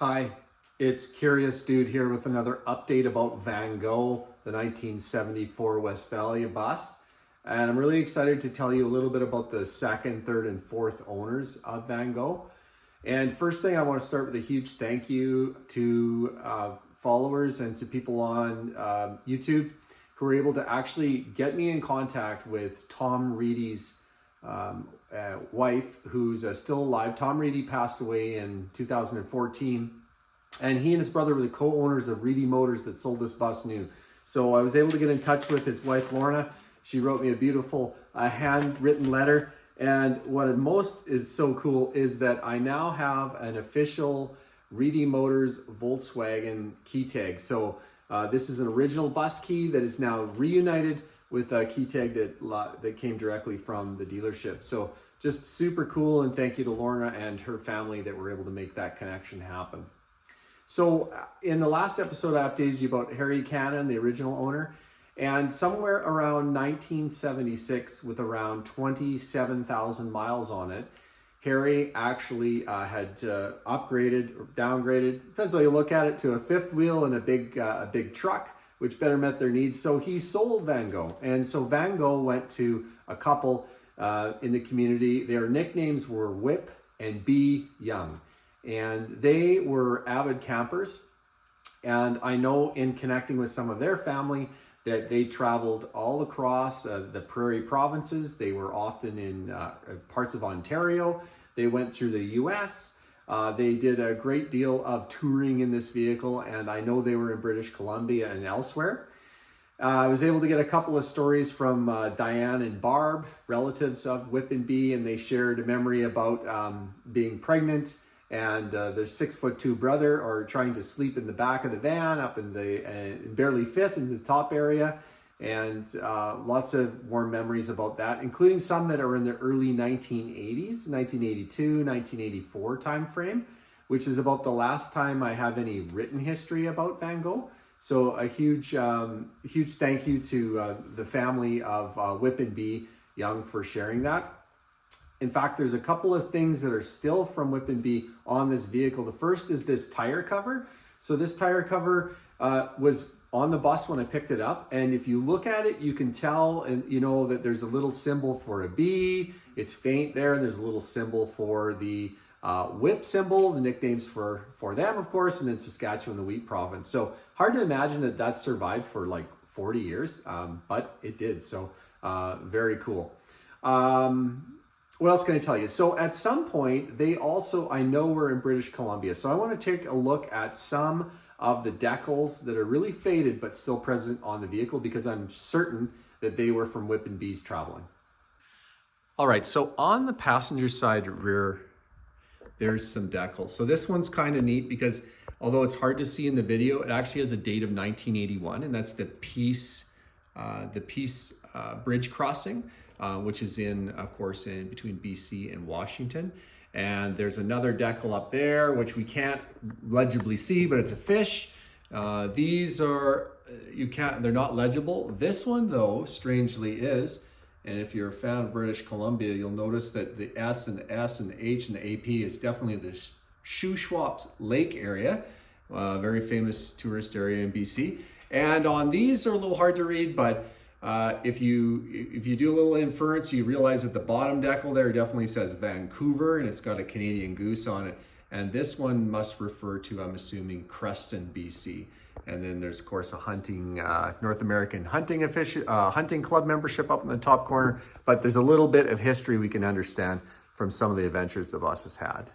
Hi, it's Curious Dude here with another update about Van Gogh, the 1974 Westfalia bus. And I'm really excited to tell you a little bit about the second, third, and fourth owners of Van Gogh. And first thing, I want to start with a huge thank you to followers and to people on YouTube who were able to actually get me in contact with Tom Reedy's wife, who's still alive. Tom Reedy passed away in 2014, and he and his brother were the co-owners of Reedy Motors that sold this bus new. So I was able to get in touch with his wife, Lorna. She wrote me a beautiful handwritten letter. And what most is so cool is that I now have an official Reedy Motors Volkswagen key tag. So this is an original bus key that is now reunited with a key tag that came directly from the dealership. So just super cool, and thank you to Lorna and her family that were able to make that connection happen. So in the last episode, I updated you about Harry Cannon, the original owner, and somewhere around 1976, with around 27,000 miles on it, Harry actually had upgraded or downgraded, depends how you look at it, to a fifth wheel and a big truck, which better met their needs. So he sold Van Gogh. And so Van Gogh went to a couple in the community. Their nicknames were Whip and B Young. And they were avid campers. And I know in connecting with some of their family that they traveled all across the prairie provinces. They were often in parts of Ontario. They went through the US. They did a great deal of touring in this vehicle, and I know they were in British Columbia and elsewhere. I was able to get a couple of stories from Diane and Barb, relatives of Whip and B, and they shared a memory about being pregnant and their 6'2" brother, or trying to sleep in the back of the van up in the barely fit in the top area. And lots of warm memories about that, including some that are in the early 1980s, 1982, 1984 timeframe, which is about the last time I have any written history about Van Gogh. So a huge thank you to the family of Whip and B Young for sharing that. In fact, there's a couple of things that are still from Whip and B on this vehicle. The first is this tire cover. So this tire cover was on the bus when I picked it up, and if you look at it, you can tell, and you know that there's a little symbol for a B. It's faint there, and there's a little symbol for the Whip symbol, the nicknames for them, of course, and in Saskatchewan, the wheat province. So hard to imagine that that's survived for like 40 years, but it did. So very cool. What else can I tell you? So at some point, they also, I know, were in British Columbia. So I want to take a look at some of the decals that are really faded but still present on the vehicle, because I'm certain that they were from Whip and B's traveling. All right, so on the passenger side rear, there's some decals. So this one's kind of neat because although it's hard to see in the video, it actually has a date of 1981, and that's the Peace Bridge crossing, which is of course, in between BC and Washington. And there's another decal up there, which we can't legibly see, but it's a fish. These are, they're not legible. This one though, strangely is. And if you're a fan of British Columbia, you'll notice that the S and the S and the H and the AP is definitely the Shuswaps Lake area, very famous tourist area in BC. And on these are a little hard to read, but if you do a little inference, you realize that the bottom decal there definitely says Vancouver, and it's got a Canadian goose on it. And this one must refer to, I'm assuming, Creston, BC. And then there's, of course, a hunting, North American hunting club membership up in the top corner. But there's a little bit of history we can understand from some of the adventures the bus has had.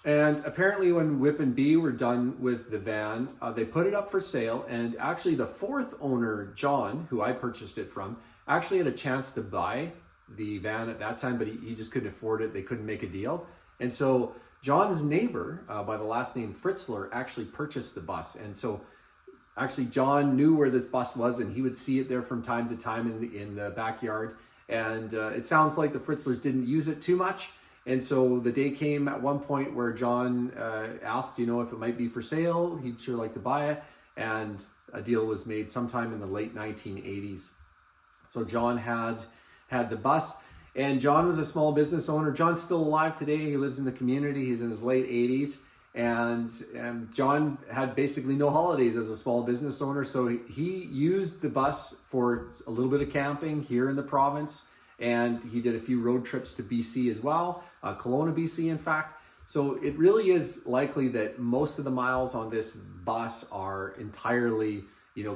And apparently when Whip and B were done with the van, they put it up for sale. And actually the fourth owner, John, who I purchased it from, actually had a chance to buy the van at that time, but he just couldn't afford it. They couldn't make a deal. And so John's neighbor, by the last name Fritzler, actually purchased the bus. And so actually John knew where this bus was, and he would see it there from time to time in the backyard. And it sounds like the Fritzlers didn't use it too much. And so the day came at one point where John asked, if it might be for sale. He'd sure like to buy it. And a deal was made sometime in the late 1980s. So John had the bus. And John was a small business owner. John's still alive today. He lives in the community. He's in his late 80s. And John had basically no holidays as a small business owner, so he used the bus for a little bit of camping here in the province, and he did a few road trips to BC as well, Kelowna, BC, in fact. So it really is likely that most of the miles on this bus are entirely,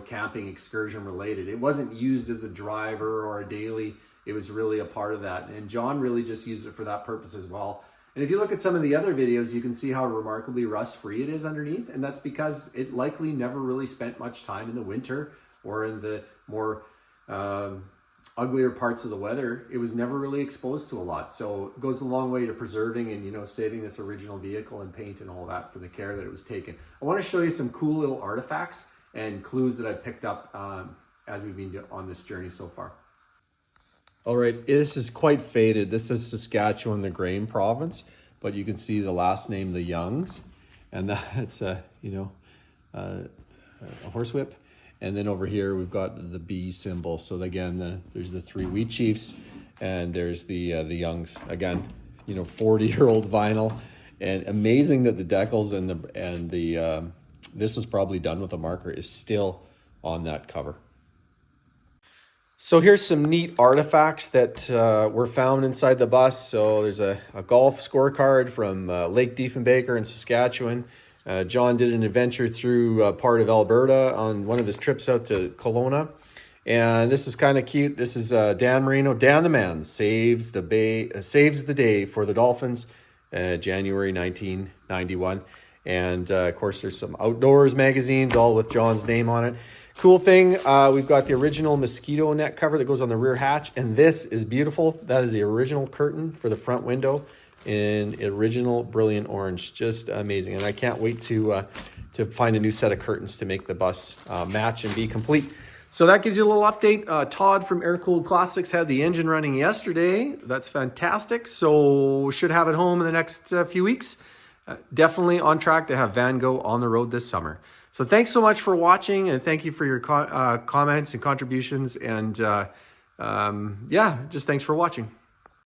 camping excursion related. It wasn't used as a driver or a daily. It was really a part of that. And John really just used it for that purpose as well. And if you look at some of the other videos, you can see how remarkably rust-free it is underneath. And that's because it likely never really spent much time in the winter or in the more uglier parts of the weather. It was never really exposed to a lot. So it goes a long way to preserving and, saving this original vehicle and paint and all that for the care that it was taken. I want to show you some cool little artifacts and clues that I've picked up as we've been on this journey so far. All right, this is quite faded. This is Saskatchewan, the grain province, but you can see the last name, the Youngs, and that's a horsewhip. And then over here we've got the B symbol. So again, there's the 3 wheat chiefs, and there's the Youngs. Again, 40-year-old vinyl, and amazing that the decals and the this was probably done with a marker is still on that cover. So here's some neat artifacts that were found inside the bus. So there's a golf scorecard from Lake Diefenbaker in Saskatchewan. John did an adventure through part of Alberta on one of his trips out to Kelowna. And this is kind of cute. This is Dan Marino. Dan the man saves the day for the Dolphins, January 1991. And of course, there's some Outdoors magazines, all with John's name on it. Cool thing, we've got the original mosquito net cover that goes on the rear hatch, and this is beautiful. That is the original curtain for the front window in original brilliant orange. Just amazing, and I can't wait to find a new set of curtains to make the bus match and be complete. So that gives you a little update. Todd from Air Cooled Classics had the engine running yesterday. That's fantastic. So should have it home in the next few weeks. Definitely on track to have Van Gogh on the road this summer. So thanks so much for watching, and thank you for your comments and contributions. And just thanks for watching.